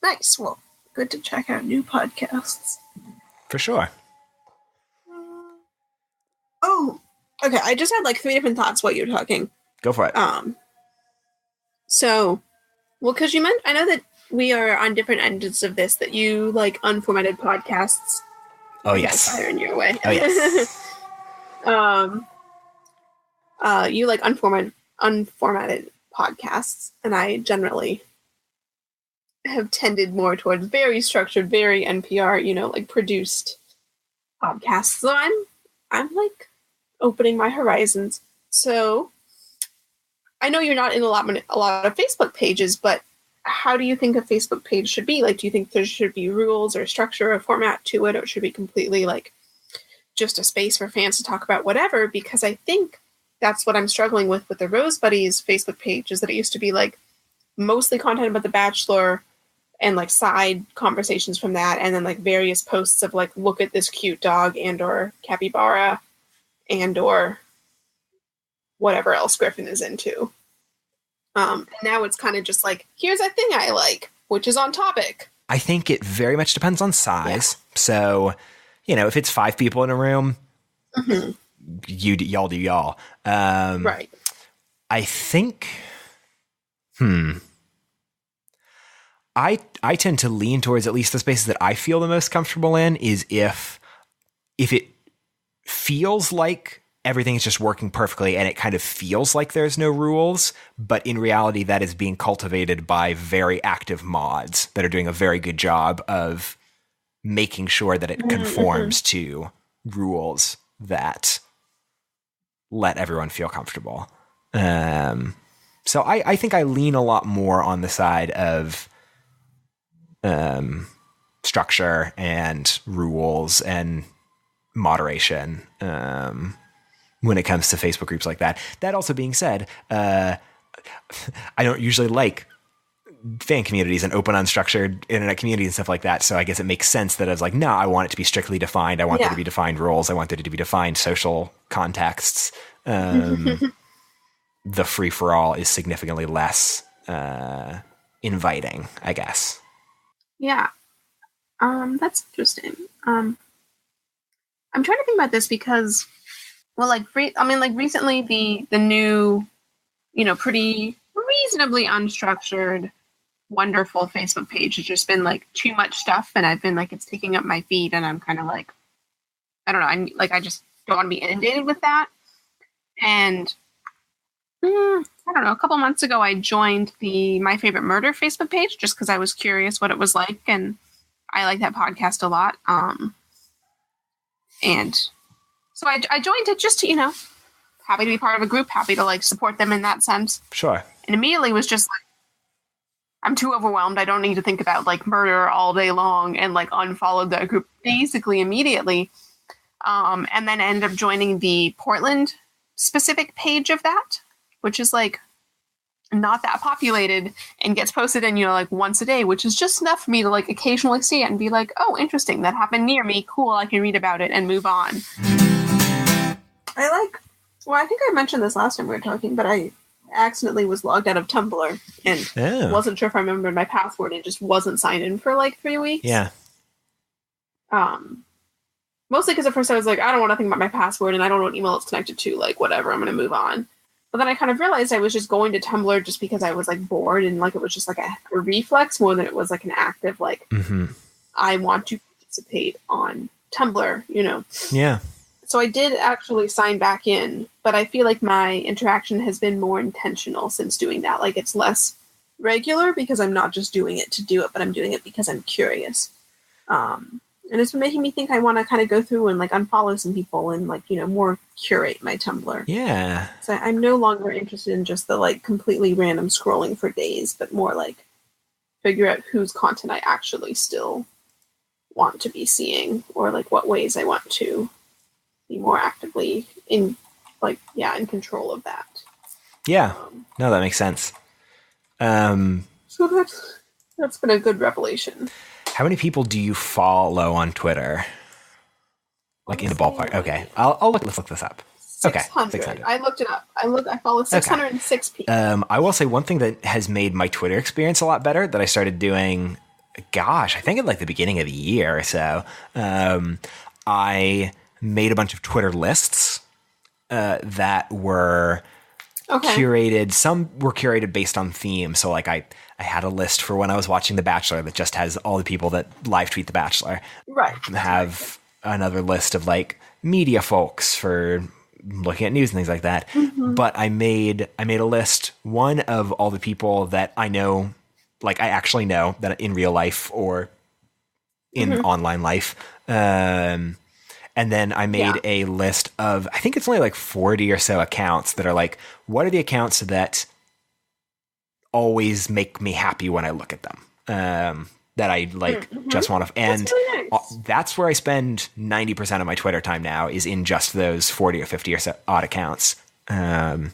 Nice. Well, good to check out new podcasts. For sure. Okay. I just had like 3 different thoughts while you were talking. Go for it. Because you meant, I know that we are on different ends of this, that you like unformatted podcasts. Oh, yes. Fire in your way. Oh, yes. You like unformatted podcasts, and I generally have tended more towards very structured, very NPR, like produced podcasts. So I'm like opening my horizons. So I know you're not in a lot of Facebook pages, but how do you think a Facebook page should be? Like, do you think there should be rules or structure or format to it, or it should be completely like just a space for fans to talk about whatever? Because I think that's what I'm struggling with the Rose Buddies Facebook page, is that it used to be like mostly content about The Bachelor and like side conversations from that, and then like various posts of like, look at this cute dog and or capybara and or whatever else Griffin is into. Now it's kind of just like, here's a thing I like, which is on topic. I think it very much depends on size. Yeah. So, if it's 5 people in a room, y'all do y'all. Right. I think, I tend to lean towards, at least the spaces that I feel the most comfortable in, is if it feels like everything is just working perfectly and it kind of feels like there's no rules, but in reality that is being cultivated by very active mods that are doing a very good job of making sure that it conforms to rules that let everyone feel comfortable. So I think I lean a lot more on the side of structure and rules and moderation when it comes to Facebook groups like that. That also being said, I don't usually like fan communities and open unstructured internet communities and stuff like that. So I guess it makes sense that I was like, no, I want it to be strictly defined. I want there to be defined roles. I want there to be defined social contexts. The free for all is significantly less inviting, I guess. Yeah. That's interesting. I'm trying to think about this because, well, recently the new, pretty reasonably unstructured, wonderful Facebook page has just been like too much stuff, and I've been like, it's taking up my feed, and I'm kind of like, I don't know, I just don't want to be inundated with that. And I don't know, a couple months ago I joined the My Favorite Murder Facebook page just because I was curious what it was like, and I like that podcast a lot. And so I joined it just to, happy to be part of a group, happy to like support them in that sense. Sure. And immediately was just like, I'm too overwhelmed. I don't need to think about like murder all day long, and like unfollowed that group basically immediately. And then ended up joining the Portland specific page of that, which is like not that populated and gets posted in, like once a day, which is just enough for me to like occasionally see it and be like, oh, interesting. That happened near me. Cool. I can read about it and move on. I think I mentioned this last time we were talking, but I accidentally was logged out of Tumblr and wasn't sure if I remembered my password and just wasn't signed in for like 3 weeks. Yeah. Mostly because at first I was like, I don't want to think about my password and I don't know what email it's connected to, like whatever, I'm going to move on. But then I kind of realized I was just going to Tumblr just because I was like bored, and like it was just like a reflex more than it was like an active like I want to participate on Tumblr, Yeah. So I did actually sign back in, but I feel like my interaction has been more intentional since doing that. Like it's less regular because I'm not just doing it to do it, but I'm doing it because I'm curious. And it's been making me think I want to kind of go through and like unfollow some people and like, more curate my Tumblr. Yeah. So I'm no longer interested in just the like completely random scrolling for days, but more like figure out whose content I actually still want to be seeing, or like what ways I want to be more actively in control of that. Yeah. No, that makes sense. So that's been a good revelation. How many people do you follow on Twitter? Like in the ballpark. Okay. Let's look this up. 600. Okay. 600. I looked it up. I follow 606 people. I will say one thing that has made my Twitter experience a lot better that I started doing, I think at like the beginning of the year or so. I made a bunch of Twitter lists that were curated. Some were curated based on theme. So like I had a list for when I was watching The Bachelor that just has all the people that live tweet The Bachelor. Right. Have another list of like media folks for looking at news and things like that. Mm-hmm. But I made a list, one of all the people that I know, like I actually know that in real life or in online life. And then I made a list of, I think it's only like 40 or so accounts that are like, what are the accounts that always make me happy when I look at them? That I like just want to, and that's, really nice. That's where I spend 90% of my Twitter time now, is in just those 40 or 50 or so odd accounts. And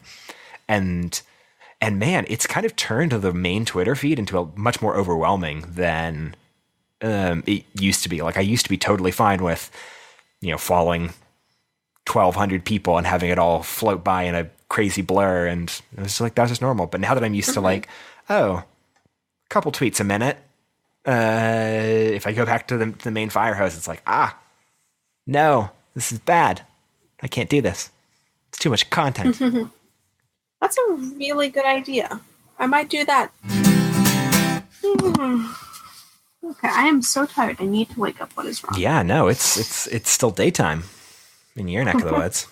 man, it's kind of turned the main Twitter feed into a much more overwhelming than it used to be. Like I used to be totally fine with, following 1,200 people and having it all float by in a crazy blur. And it was just like, that was just normal. But now that I'm used to like, a couple tweets a minute, if I go back to the main fire hose, it's like, no, this is bad. I can't do this. It's too much content. That's a really good idea. I might do that. Okay, I am so tired. I need to wake up. What is wrong? Yeah, no, it's still daytime in your neck of the woods.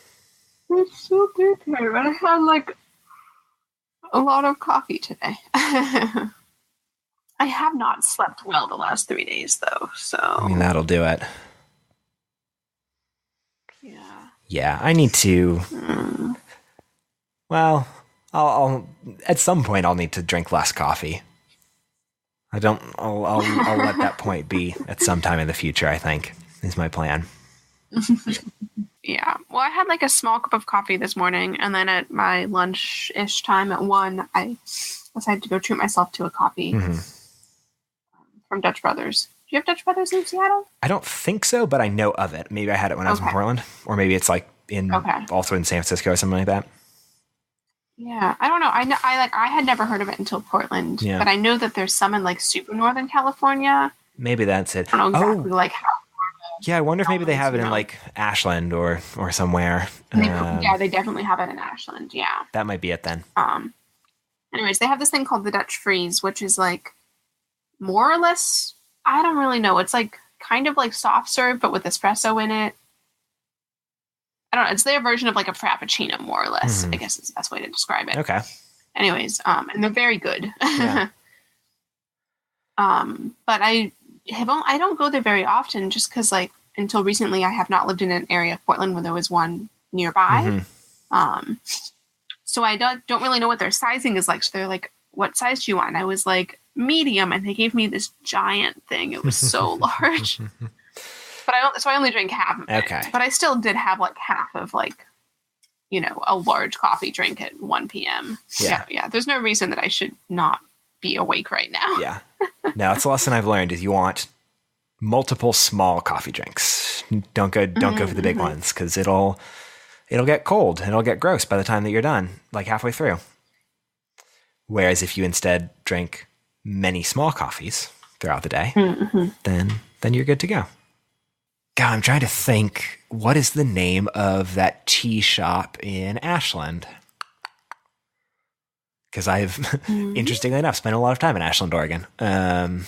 It's so daytime, but I had like a lot of coffee today. I have not slept well the last 3 days, though. So I mean, that'll do it. Yeah. Yeah, I need to. Well, I'll at some point I'll need to drink less coffee. I'll let that point be at some time in the future, I think, is my plan. Yeah. Well, I had like a small cup of coffee this morning, and then at my lunch-ish time at 1, I I had to go treat myself to a coffee from Dutch Brothers. Do you have Dutch Brothers in Seattle? I don't think so, but I know of it. Maybe I had it when I was in Portland, or maybe it's like also in San Francisco or something like that. Yeah, I don't know. I had never heard of it until Portland, but I know that there's some in like super Northern California. Maybe that's it. I don't know exactly like how. Yeah, I wonder if maybe they have it in like Ashland or somewhere. Yeah, they definitely have it in Ashland. Yeah, that might be it then. Anyways, they have this thing called the Dutch Freeze, which is like more or less. I don't really know. It's like kind of like soft serve, but with espresso in it. I don't know. It's their version of like a frappuccino, more or less. I guess is the best way to describe it. Okay. Anyways, and they're very good. Yeah. But I don't go there very often, just because like until recently I have not lived in an area of Portland where there was one nearby. So I don't really know what their sizing is like. So they're like, "What size do you want?" And I was like, "Medium," and they gave me this giant thing. It was so large. But I only drank half of it. Okay. But I still did have like half of like, a large coffee drink at 1 p.m. Yeah. Yeah. There's no reason that I should not be awake right now. Yeah. No, it's a lesson I've learned is you want multiple small coffee drinks. Don't go for the big ones, because it'll get cold and it'll get gross by the time that you're done, like halfway through. Whereas if you instead drink many small coffees throughout the day, then you're good to go. God, I'm trying to think, what is the name of that tea shop in Ashland? Because I've, interestingly enough, spent a lot of time in Ashland, Oregon. There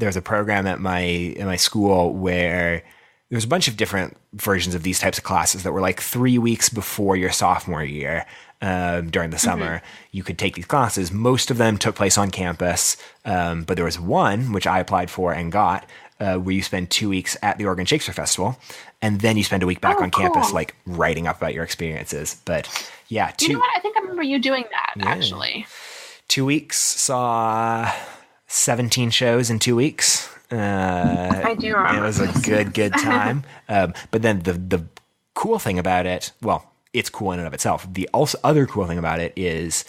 was a program at my school where there was a bunch of different versions of these types of classes that were like 3 weeks before your sophomore year. During the summer, you could take these classes. Most of them took place on campus, but there was one, which I applied for and got, where you spend 2 weeks at the Oregon Shakespeare Festival, and then you spend a week back on campus, like writing up about your experiences. But yeah, you know what? I think I remember you doing that, actually. 2 weeks, saw 17 shows in 2 weeks. I do remember. It was a good time. But then the cool thing about it, well, it's cool in and of itself. The other cool thing about it is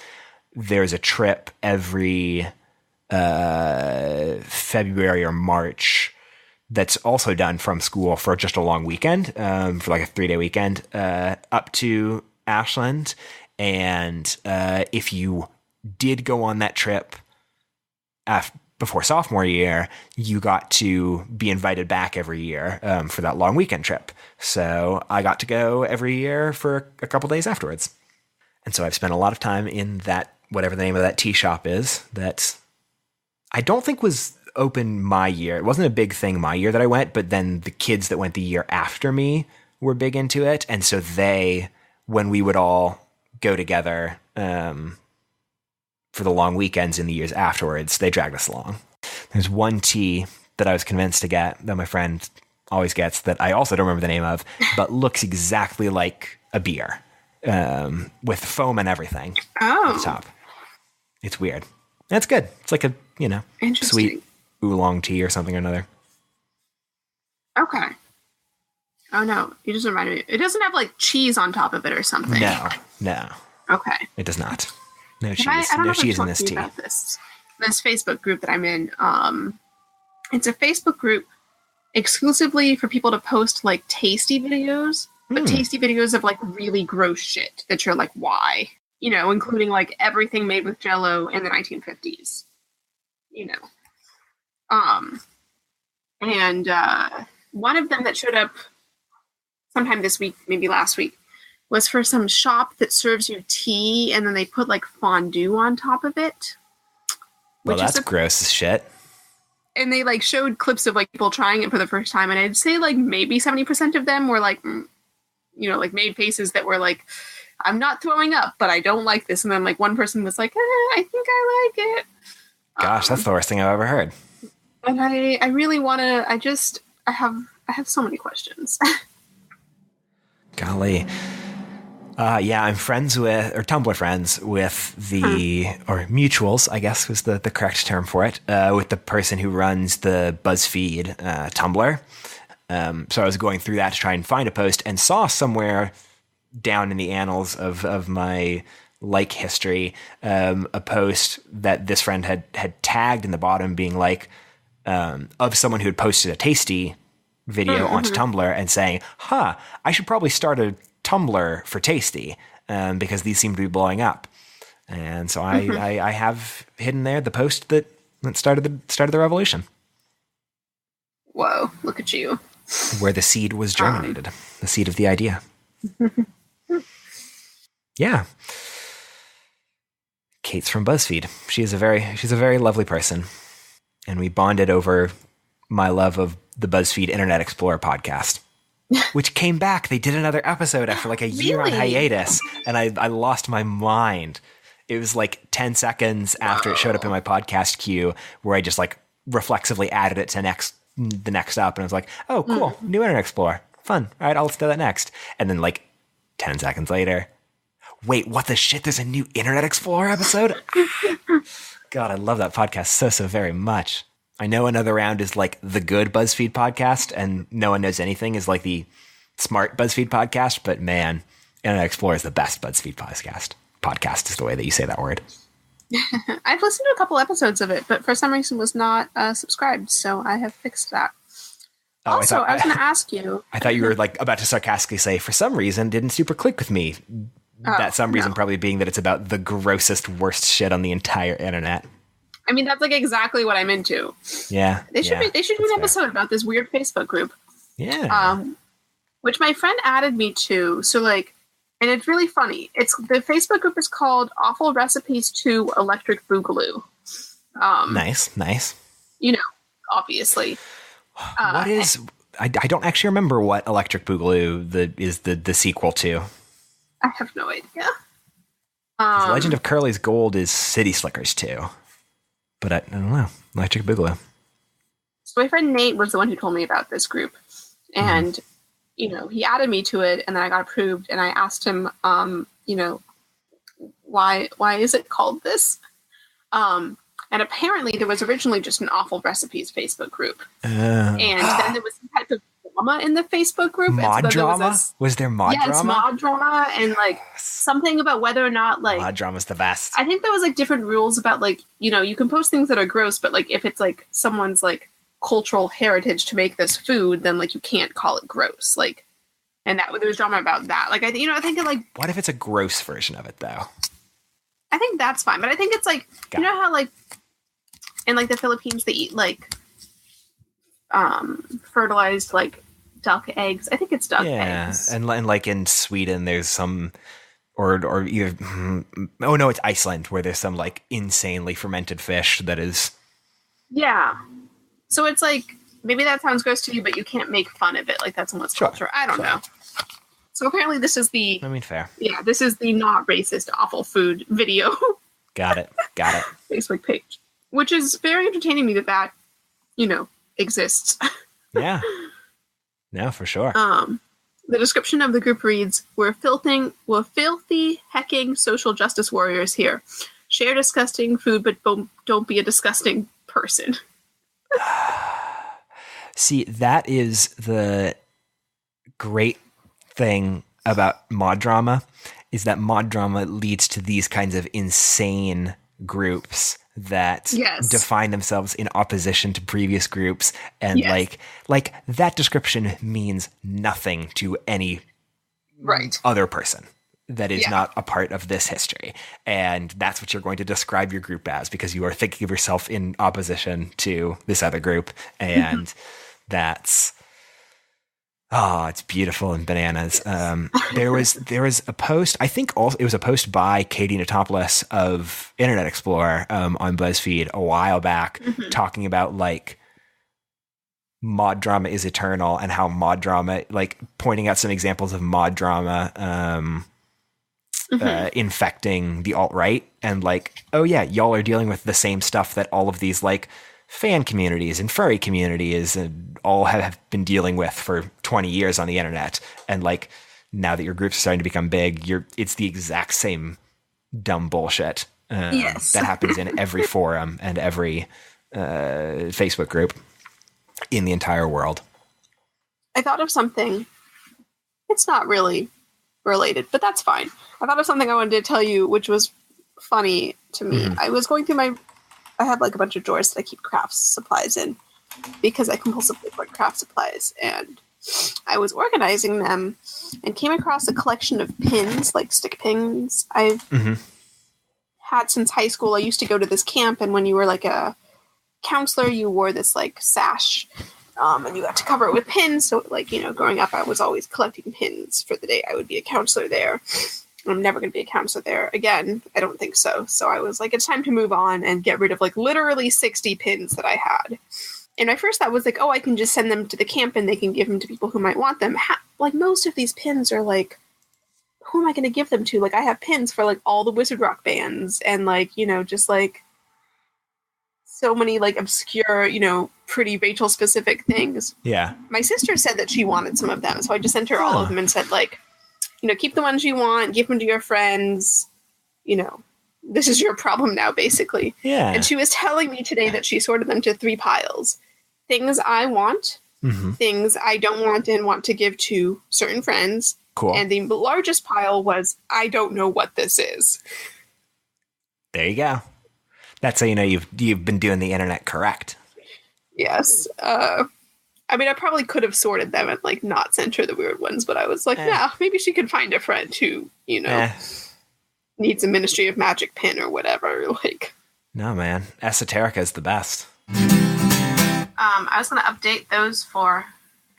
there's a trip every February or March that's also done from school for just a long weekend, for like a 3-day weekend, up to Ashland. And if you did go on that trip before sophomore year, you got to be invited back every year for that long weekend trip. So I got to go every year for a couple days afterwards. And so I've spent a lot of time in that, whatever the name of that tea shop is, that I don't think was open my year. It wasn't a big thing my year that I went, but then the kids that went the year after me were big into it. And so when we would all go together for the long weekends in the years afterwards, they dragged us along. There's one tea that I was convinced to get that my friend always gets that I also don't remember the name of, but looks exactly like a beer, with foam and everything at the top. It's weird. That's good. It's like a, sweet oolong tea or something or another. Okay. Oh no, you just reminded me. It doesn't have like cheese on top of it or something. No. Okay. It does not. No cheese. I don't No know cheese in this tea. about this Facebook group that I'm in. It's a Facebook group exclusively for people to post like tasty videos, but tasty videos of like really gross shit that you're like, why? Including like everything made with Jell-O in the 1950s. And one of them that showed up sometime this week, maybe last week, was for some shop that serves you tea, and then they put like fondue on top of it. Well, that's gross as shit. And they like showed clips of like people trying it for the first time, and I'd say like maybe 70% of them were like, like made faces that were like, I'm not throwing up, but I don't like this. And then like one person was like, I think I like it. Gosh, that's the worst thing I've ever heard. And I really want to. I have so many questions. Golly. Yeah, I'm friends with, or Tumblr friends with or mutuals, I guess was the correct term for it, with the person who runs the BuzzFeed Tumblr. So I was going through that to try and find a post and saw somewhere down in the annals of my like history, a post that this friend had tagged in the bottom being like, of someone who had posted a Tasty video onto Tumblr and saying, I should probably start a Tumblr for Tasty because these seem to be blowing up. And so I have hidden there the post that started the revolution. Whoa, look at you. Where the seed was germinated, the seed of the idea. Yeah. Kate's from BuzzFeed. She's a very lovely person. And we bonded over my love of the BuzzFeed Internet Explorer podcast, which came back. They did another episode after like a year on hiatus, and I lost my mind. It was like 10 seconds after it showed up in my podcast queue where I just like reflexively added it to the next up, and I was like, oh, cool, new Internet Explorer. Fun. All right, I'll do that next. And then like 10 seconds later, wait, what the shit? There's a new Internet Explorer episode? God, I love that podcast so very much. I know Another Round is like the good BuzzFeed podcast, and No One Knows Anything is like the smart BuzzFeed podcast, but man, Internet Explorer is the best BuzzFeed podcast. Podcast is the way that you say that word. I've listened to a couple episodes of it, but for some reason was not subscribed, so I have fixed that. Oh, Also, I was going to ask you. I thought you were like about to sarcastically say, for some reason, didn't super click with me. That some reason probably being that it's about the grossest, worst shit on the entire internet. I mean, that's like exactly what I'm into. Yeah. They should do an episode about this weird Facebook group. Yeah. Which my friend added me to. So like, and it's really funny. The Facebook group is called Awful Recipes to Electric Boogaloo. Nice. You know, obviously. What is? I don't actually remember what Electric Boogaloo is the sequel to. I have no idea. Legend of Curly's Gold is City Slickers too, but I don't know. Electric Boogaloo. So my friend Nate was the one who told me about this group, and you know, he added me to it, and then I got approved, and I asked him, you know, why is it called this? And apparently there was originally just an Awful Recipes Facebook group. And then there was some type of drama in the Facebook group. Mod drama? Was there mod drama? Yes, mod drama, and like something about whether or not like... Mod drama's the best. I think there was like different rules about like, you know, you can post things that are gross, but like if it's like someone's like cultural heritage to make this food, then like you can't call it gross. Like, and that there was drama about that. Like, I think like... What if it's a gross version of it though? I think that's fine, but I think it's like, you know how like in like the Philippines they eat like fertilized like duck eggs. I think it's duck eggs. And like in Sweden there's some or either oh no, it's Iceland where there's some like insanely fermented fish that is so it's like maybe that sounds gross to you, but you can't make fun of it like that's someone's culture. I don't know. So apparently this is the... I mean, fair. Yeah, this is the not racist awful food video. Got it. Facebook page. Which is very entertaining me that, you know, exists. Yeah. No, for sure. The description of the group reads, We're filthy, hecking social justice warriors here. Share disgusting food, but don't be a disgusting person. See, that is the great thing about mod drama is that mod drama leads to these kinds of insane groups that define themselves in opposition to previous groups, and like that description means nothing to any other person that is not a part of this history, and that's what you're going to describe your group as because you are thinking of yourself in opposition to this other group, and that's it's beautiful and bananas. There was a post, I think also it was a post by Katie Notopoulos of Internet Explorer on BuzzFeed a while back talking about like mod drama is eternal and how mod drama, like pointing out some examples of mod drama infecting the alt-right and like, oh yeah, y'all are dealing with the same stuff that all of these like fan communities and furry communities and all have been dealing with for 20 years on the internet. And like, now that your groups are starting to become big, it's the exact same dumb bullshit that happens in every forum and every Facebook group in the entire world. I thought of something. It's not really related, but that's fine. I thought of something I wanted to tell you, which was funny to me. I was going through I have like a bunch of drawers that I keep craft supplies in because I compulsively hoard craft supplies, and I was organizing them and came across a collection of pins, like stick pins I've had since high school. I used to go to this camp, and when you were like a counselor, you wore this like sash, and you got to cover it with pins. So like, you know, growing up, I was always collecting pins for the day I would be a counselor there. I'm never going to be a counselor there again. I don't think so. So I was like, it's time to move on and get rid of like literally 60 pins that I had. And my first thought was like, oh, I can just send them to the camp and they can give them to people who might want them. Like most of these pins are like, who am I going to give them to? Like I have pins for like all the Wizard Rock bands and like, you know, just like so many like obscure, you know, pretty Rachel specific things. Yeah. My sister said that she wanted some of them. So I just sent her all of them and said like, you know, keep the ones you want, give them to your friends, you know, this is your problem now, basically. Yeah. And she was telling me today that she sorted them to 3 piles. Things I want, things I don't want and want to give to certain friends. Cool. And the largest pile was, I don't know what this is. There you go. That's how you know you've been doing the internet correct. Yes. I mean, I probably could have sorted them and like not sent her the weird ones, but I was like, nah, maybe she could find a friend who, you know, needs a Ministry of Magic pin or whatever. Like, no, man, Esoterica is the best. I was going to update those for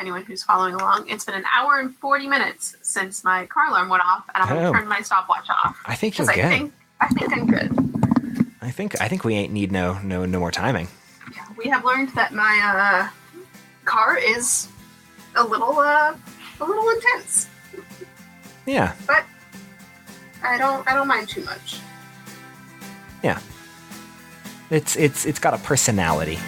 anyone who's following along. It's been an hour and 40 minutes since my car alarm went off, and I'm going to turn my stopwatch off. I think you're good. I think I'm good. I think we ain't need no more timing. Yeah, we have learned that my car is a little intense. Yeah. But I don't mind too much. Yeah. It's got a personality.